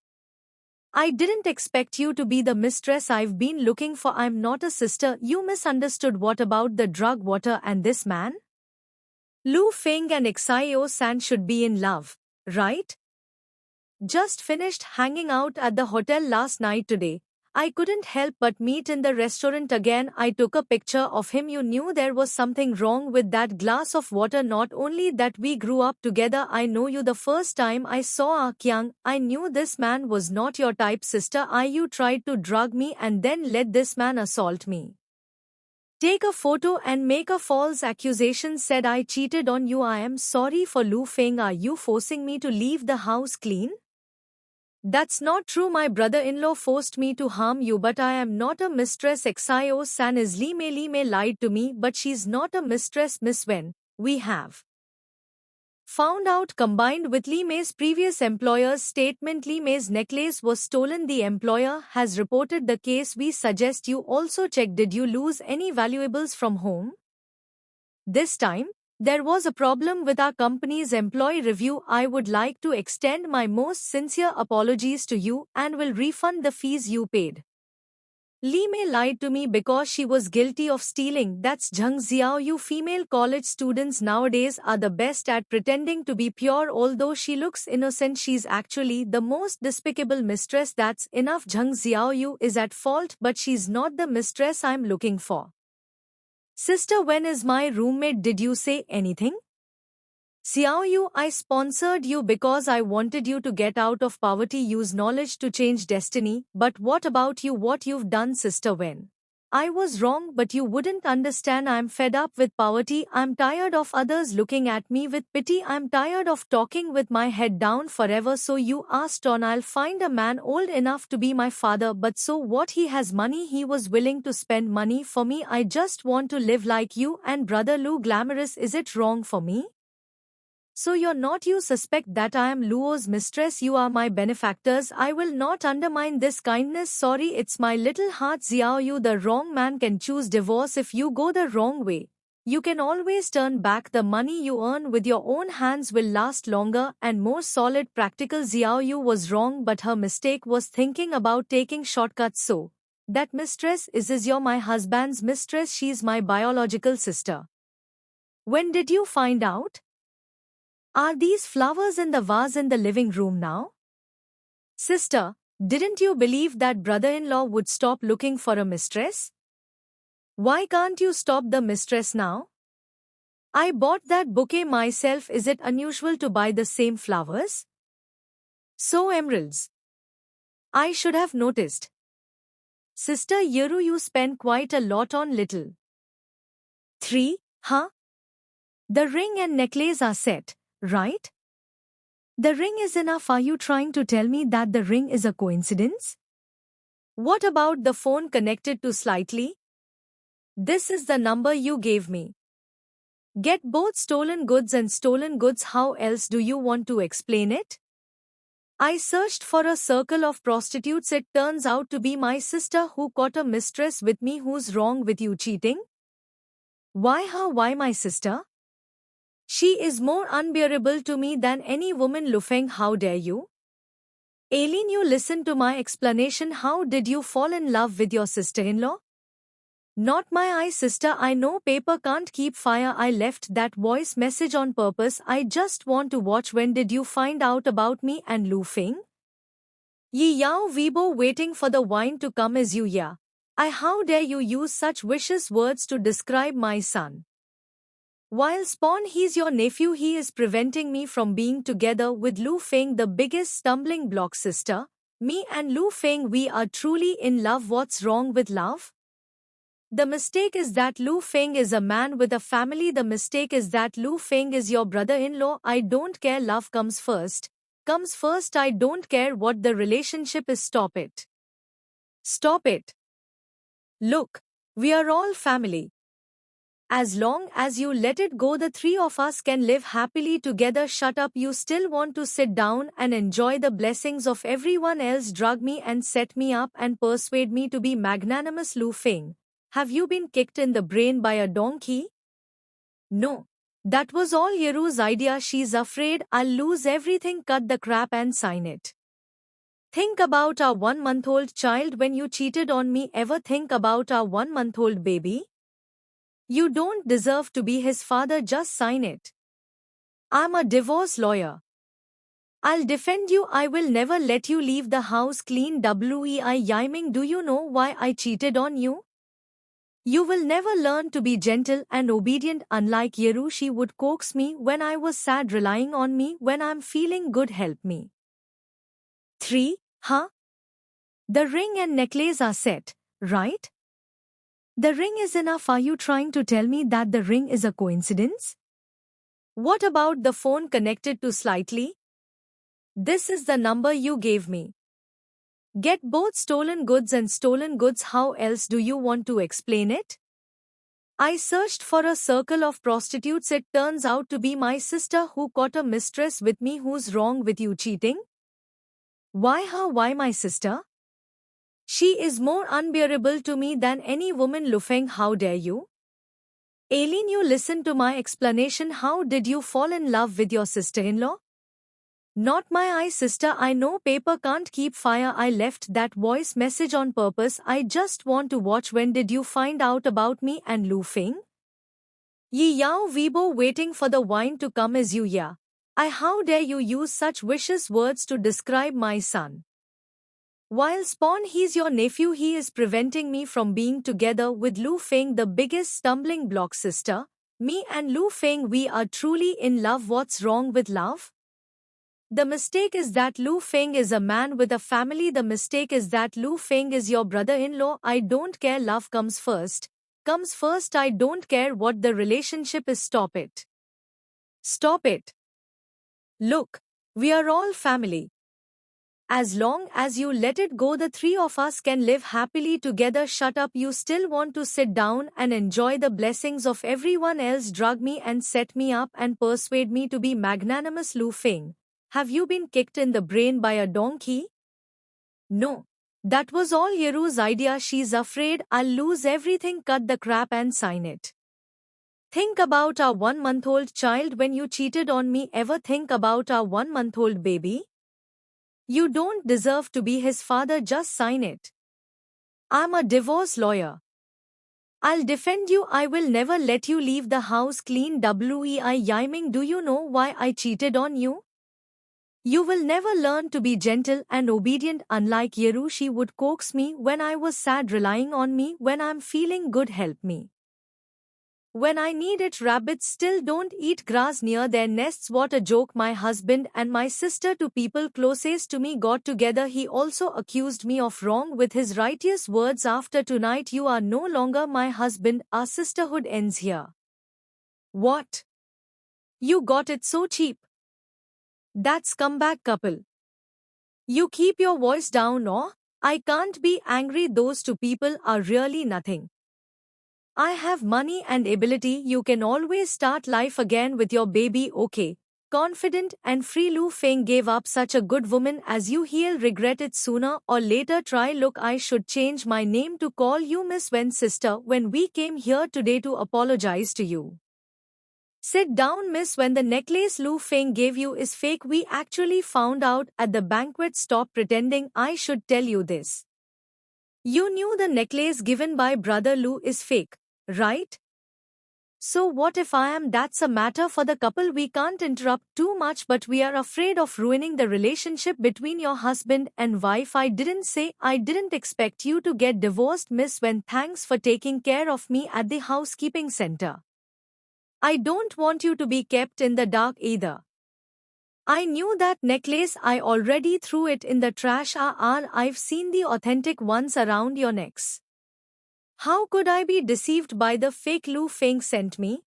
I didn't expect you to be the mistress I've been looking for. I'm not a sister. You misunderstood. What about the drug water and this man? Lu Feng and Xio San should be in love, right? Just finished hanging out at the hotel last night today. I couldn't help but meet in the restaurant again. I took a picture of him. You knew there was something wrong with that glass of water. Not only that, we grew up together. I know you. The first time I saw Akyang, I knew this man was not your type, sister. You tried to drug me and then let this man assault me. Take a photo and make a false accusation. Said I cheated on you. I am sorry for Lu Feng. Are you forcing me to leave the house clean? That's not true. My brother-in-law forced me to harm you, but I am not a mistress. Xio San is Li Mei lied to me, but she's not a mistress, Miss Wen. We have found out. Combined with Li Mei's previous employer's statement, Li Mei's necklace was stolen. The employer has reported the case. We suggest you also check. Did you lose any valuables from home this time? There was a problem with our company's employee review. I would like to extend my most sincere apologies to you and will refund the fees you paid. Li Mei lied to me because she was guilty of stealing. That's Zheng Xiao. You female college students nowadays are the best at pretending to be pure. Although she looks innocent, she's actually the most despicable mistress. That's enough. Zheng Xiao, you is at fault, but she's not the mistress I'm looking for. Sister, when is my roommate? Did you say anything? Xiao Yu, I sponsored you because I wanted you to get out of poverty. Use knowledge to change destiny. But what about you? What you've done, sister? When I was wrong, but you wouldn't understand. I'm fed up with poverty. I'm tired of others looking at me with pity. I'm tired of talking with my head down forever. So you asked on. I'll find a man old enough to be my father. But so what? He has money. He was willing to spend money for me. I just want to live like you and brother Lu. Glamorous. Is it wrong for me? So you're not. You suspect that I am Luo's mistress. You are my benefactors. I will not undermine this kindness. Sorry, it's my little heart. Xiao Yu, the wrong man can choose divorce if you go the wrong way. You can always turn back. The money you earn with your own hands will last longer and more solid. Practical. Xiao Yu was wrong, but her mistake was thinking about taking shortcuts. So that mistress is you're my husband's mistress. She's my biological sister. When did you find out? Are these flowers in the vase in the living room now? Sister, didn't you believe that brother-in-law would stop looking for a mistress? Why can't you stop the mistress now? I bought that bouquet myself. Is it unusual to buy the same flowers? So emeralds. I should have noticed. Sister Yeru, you spend quite a lot on little 3, huh? The ring and necklace are set, right? The ring is enough. Are you trying to tell me that the ring is a coincidence? What about the phone connected to slightly? This is the number you gave me. Get both stolen goods and stolen goods. How else do you want to explain it? I searched for a circle of prostitutes. It turns out to be my sister who caught a mistress with me. Who's wrong with you cheating? Why her? Why my sister? She is more unbearable to me than any woman. Lu Feng, how dare you? Aileen, you listen to my explanation. How did you fall in love with your sister-in-law? Not my eye, sister. I know paper can't keep fire. I left that voice message on purpose. I just want to watch. When did you find out about me and Lu Feng? Yi Yao Weibo, waiting for the wine to come is you, yeah. How dare you use such vicious words to describe my son? While Spawn, he's your nephew. He is preventing me from being together with Lu Feng, the biggest stumbling block, sister. Me and Lu Feng, we are truly in love. What's wrong with love? The mistake is that Lu Feng is a man with a family. The mistake is that Lu Feng is your brother-in-law. I don't care. Love comes first. Comes first. I don't care what the relationship is. Stop it. Stop it. Look, we are all family. As long as you let it go, the three of us can live happily together. Shut up. You still want to sit down and enjoy the blessings of everyone else. Drug me and set me up and persuade me to be magnanimous. Lu Feng, have you been kicked in the brain by a donkey? No. That was all Yeru's idea. She's afraid I'll lose everything. Cut the crap and sign it. Think about our 1-month-old child when you cheated on me. Ever think about our 1-month-old baby? You don't deserve to be his father. Just sign it. I'm a divorce lawyer. I'll defend you. I will never let you leave the house clean. Wei Yiming, do you know why I cheated on you? You will never learn to be gentle and obedient. Unlike Yeru, she would coax me when I was sad, relying on me when I'm feeling good. Help me. 3. Huh? The ring and necklace are set, right? The ring is enough. Are you trying to tell me that the ring is a coincidence? What about the phone connected to Slightly? This is the number you gave me. Get both stolen goods and stolen goods. How else do you want to explain it? I searched for a circle of prostitutes. It turns out to be my sister who caught a mistress with me. Who's wrong with you? Cheating? Why her? Why my sister? She is more unbearable to me than any woman. Lu Feng, how dare you? Aileen, you listen to my explanation. How did you fall in love with your sister-in-law? Not my eye, sister. I know paper can't keep fire. I left that voice message on purpose. I just want to watch. When did you find out about me and Lu Feng? Yi Yao Weibo, waiting for the wine to come is you, yeah. How dare you use such vicious words to describe my son? While Spawn, he's your nephew. He is preventing me from being together with Lu Feng, the biggest stumbling block, sister. Me and Lu Feng, we are truly in love. What's wrong with love? The mistake is that Lu Feng is a man with a family. The mistake is that Lu Feng is your brother-in-law. I don't care. Love comes first. Comes first. I don't care what the relationship is. Stop it. Stop it. Look, we are all family. As long as you let it go, the three of us can live happily together. Shut up. You still want to sit down and enjoy the blessings of everyone else. Drug me and set me up and persuade me to be magnanimous. Lu Feng, have you been kicked in the brain by a donkey? No. That was all Yeru's idea. She's afraid I'll lose everything. Cut the crap and sign it. Think about our 1-month-old child when you cheated on me. Ever think about our 1-month-old baby? You don't deserve to be his father. Just sign it. I'm a divorce lawyer. I'll defend you. I will never let you leave the house clean. Wei Yiming, do you know why I cheated on you? You will never learn to be gentle and obedient. Unlike Yeru, she would coax me when I was sad, relying on me when I'm feeling good. Help me. When I need it. Rabbits still don't eat grass near their nests. What a joke. My husband and my sister, two people closest to me, got together. He also accused me of wrong with his righteous words. After tonight, you are no longer my husband. Our sisterhood ends here. What? You got it so cheap. That scumbag couple. You keep your voice down, or? I can't be angry. Those two people are really nothing. I have money and ability. You can always start life again with your baby. Okay. Confident and free. Lu Feng gave up such a good woman as you. He'll regret it sooner or later. Try. Look, I should change my name to call you Miss Wen, sister. When we came here today to apologize to you. Sit down, miss. When the necklace Lu Feng gave you is fake, we actually found out at the banquet. Stop pretending. I should tell you this. You knew the necklace given by brother Lu is fake, right? So what if I am? That's a matter for the couple. We can't interrupt too much, but we are afraid of ruining the relationship between your husband and wife. I didn't expect you to get divorced, miss. When thanks for taking care of me at the housekeeping center. I don't want you to be kept in the dark either. I knew that necklace. I already threw it in the trash. I've seen the authentic ones around your necks. How could I be deceived by the fake Lu Feng sent me?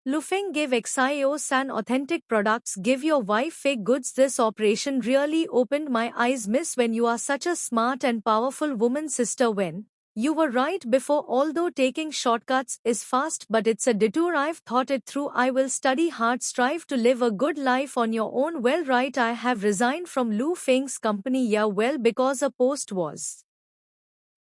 Lu Feng gave Xiao-san authentic products. Give your wife fake goods. This operation really opened my eyes, miss. When you are such a smart and powerful woman, sister, when you were right before. Although taking shortcuts is fast, but it's a detour. I've thought it through. I will study hard, strive to live a good life on your own. Well, right, I have resigned from Lu Feng's company. Yeah, well, because a post was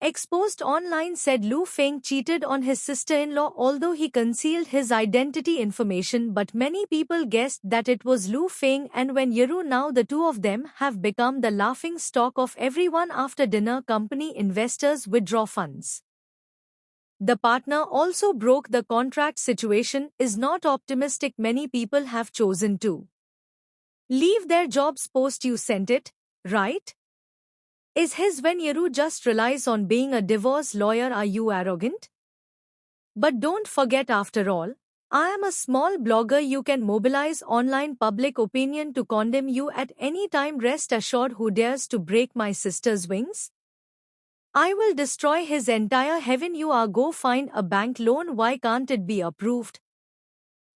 exposed online said Lu Feng cheated on his sister-in-law, although he concealed his identity information. But many people guessed that it was Lu Feng and Wen Yiru. Now the two of them have become the laughing stock of everyone. After dinner, company investors withdraw funds. The partner also broke the contract. Situation is not optimistic. Many people have chosen to leave their jobs post you sent it, right? Is his Wen Yiru just relies on being a divorce lawyer? Are you arrogant? But don't forget, after all, I am a small blogger. You can mobilize online public opinion to condemn you at any time. Rest assured, who dares to break my sister's wings? I will destroy his entire heaven. You are go find a bank loan. Why can't it be approved?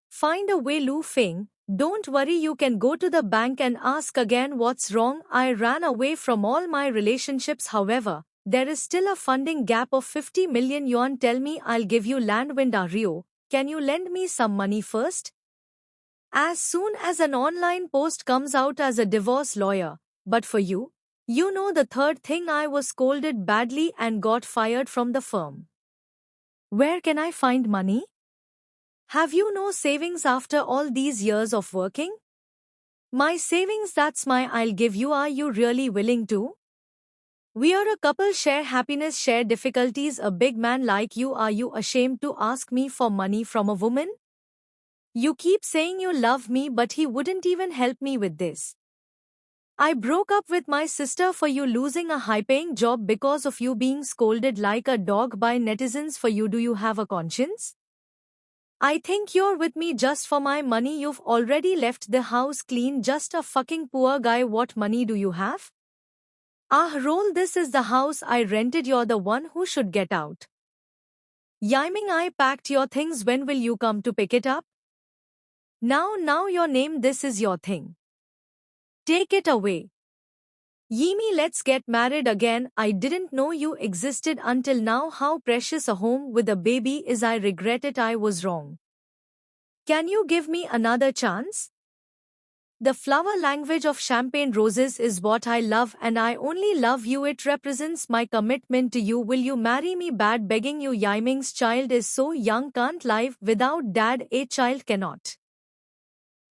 Find a way, Lu Feng. Don't worry, you can go to the bank and ask again. What's wrong? I ran away from all my relationships. However, there is still a funding gap of 50 million yuan. Tell me, I'll give you land. Rio, can you lend me some money first? As soon as an online post comes out as a divorce lawyer. But for you, you know the third thing, I was scolded badly and got fired from the firm. Where can I find money? Have you no savings after all these years of working? My savings, that's my I'll give you. Are you really willing to? We are a couple, share happiness, share difficulties. A big man like you, are you ashamed to ask me for money from a woman? You keep saying you love me, but he wouldn't even help me with this. I broke up with my sister for you losing a high-paying job, because of you being scolded like a dog by netizens for you. Do you have a conscience? I think you're with me just for my money. You've already left the house clean. Just a fucking poor guy. What money do you have? Roll, this is the house I rented. You're the one who should get out. Yiming, I packed your things. When will you come to pick it up? Now your name, this is your thing. Take it away. Yimi, let's get married again. I didn't know you existed until now. How precious a home with a baby is. I regret it. I was wrong. Can you give me another chance? The flower language of champagne roses is what I love, and I only love you. It represents my commitment to you. Will you marry me? Bad begging you. Yiming's child is so young, can't live without dad. A child cannot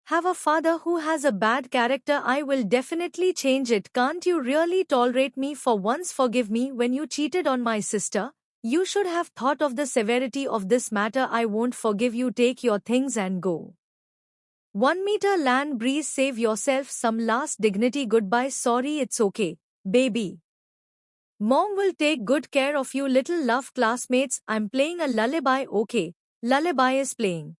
have a father who has a bad character. I will definitely change it. Can't you really tolerate me for once? Forgive me. When you cheated on my sister, you should have thought of the severity of this matter. I won't forgive you. Take your things and go. 1 meter land breeze. Save yourself some last dignity. Goodbye. Sorry, it's okay, baby. Mom will take good care of you. Little love. Classmates, I'm playing a lullaby. Okay, lullaby is playing.